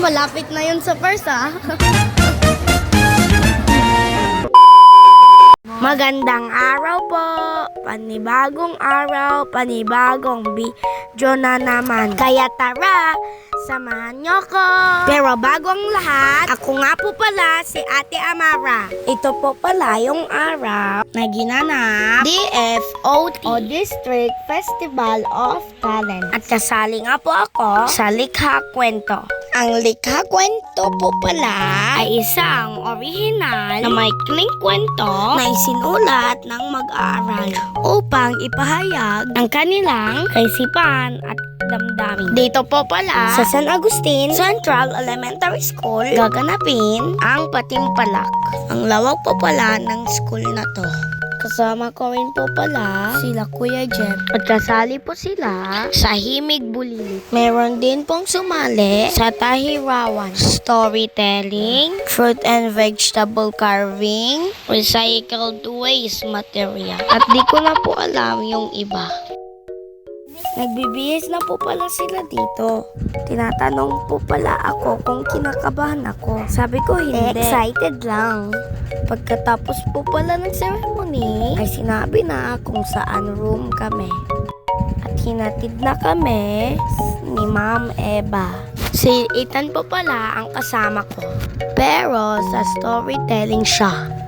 Malapit na yun sa first, ah. Magandang araw po! Panibagong araw, panibagong video na naman. Kaya tara, samahan nyo ko! Pero bago ang lahat, ako nga po pala si Ate Amara. Ito po pala yung araw na ginanap DFOT o District Festival of Talent. At kasali nga po ako sa Likha Kwento. Ang Likha Kwento po pala ay isang original na maikling kwento na isinulat ng mag-aaral upang ipahayag ang kanilang kaisipan at damdamin. Dito po pala sa San Agustin Central Elementary School gaganapin ang Patimpalak. Ang lawak po pala ng school na to. Kasama ko rin po pala sila Kuya Jeff. At kasali po sila sa Himig Bulilit. Meron din pong sumali sa Tahirawan, storytelling, fruit and vegetable carving, recycled waste material. At di ko na po alam yung iba. Nagbibihis na po pala sila dito. Tinatanong po pala ako kung kinakabahan ako. Sabi ko hindi. Excited lang. Pagkatapos po pala ng ceremony, ay sinabi na kung saan room kami. At hinatid na kami ni Ma'am Eva. Si Ethan po pala ang kasama ko. Pero sa storytelling siya.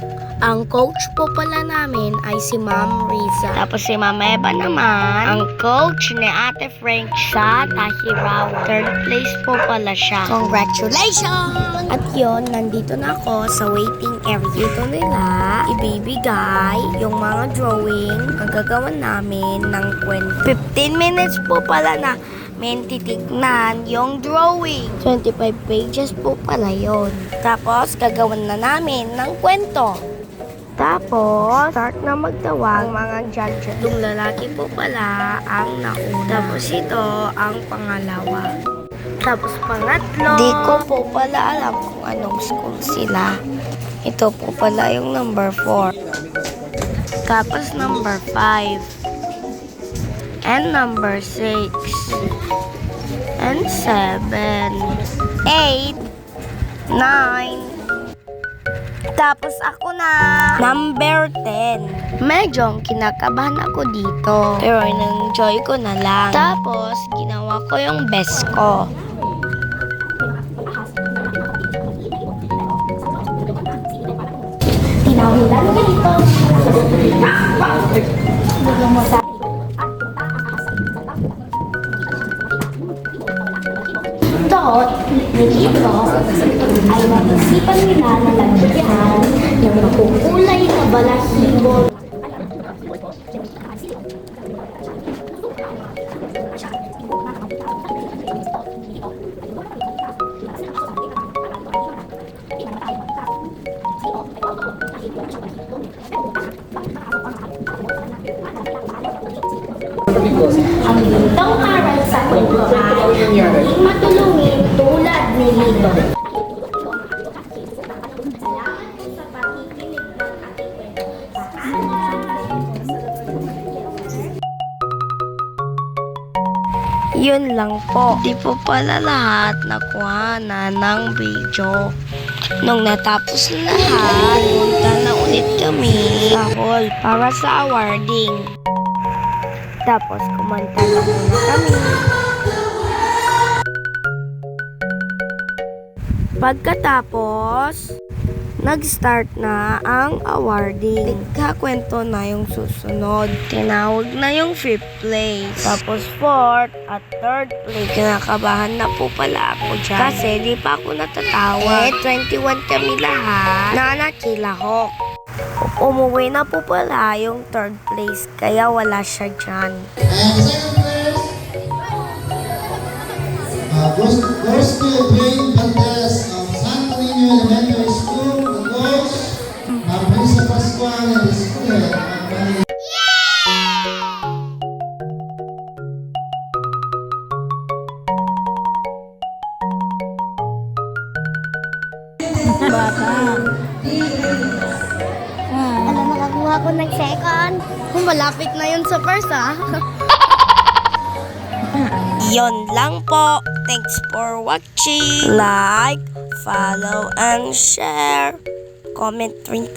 Ang coach po pala namin ay si Ma'am Riza. Tapos si Ma'am Eva naman, ang coach ni Ate Frank sa Tahirawan. Third place po pala siya. Congratulations! At yun, nandito na ako sa waiting area. Dito nila ibibigay yung mga drawing ang gagawan namin ng kwento. 15 minutes po pala na may titignan yung drawing. 25 pages po pala yun. Tapos, gagawan na namin ng kwento. Tapos, start na magtawag mga judges. Yung lalaki po pala ang nauna. Tapos ito ang pangalawa. Tapos pangatlo. Di ko po pala alam kung anong school sila. Ito po pala yung number 4. Tapos number 5. And number 6. And 7. 8. 9. Tapos ako na number 10. Medyo kinakabahan ako dito. Pero in-enjoy ko na lang. Tapos ginawa ko yung best ko. Tinawilan ko dito. Dot, nilito ay naisipan nila na lagyan ng makukulay na balahibo. Ang gintong aral sa kwento ay naging matulungin tulad ni Lito. Salamat po sa pakikinig ng ating kwento. Yun lang po. Di po pala lahat nakuha na ng video. Nung natapos lahat, punta na ulit kami sa hall para sa awarding. Tapos kumanta na muna kami. Pagkatapos, nag-start na ang awarding. Nagkakwento na yung susunod. Tinawag na yung 5th place. Tapos 4th at 3rd place. Kinakabahan na po pala ako dyan. Kasi di pa ako natatawa. 21 kami lahat na nakilahok. Umuwi na po pala yung 3rd place. Kaya wala siya dyan. Goes to Dwayne Valdez of Santo Niño Elementary School, the coach, Marisa Pascual, and the school. Alam mo, nakakuha ko ng second. Malapit na yun sa first, ah. Yon lang po. Thanks for watching. Like, follow, and share. Comment rin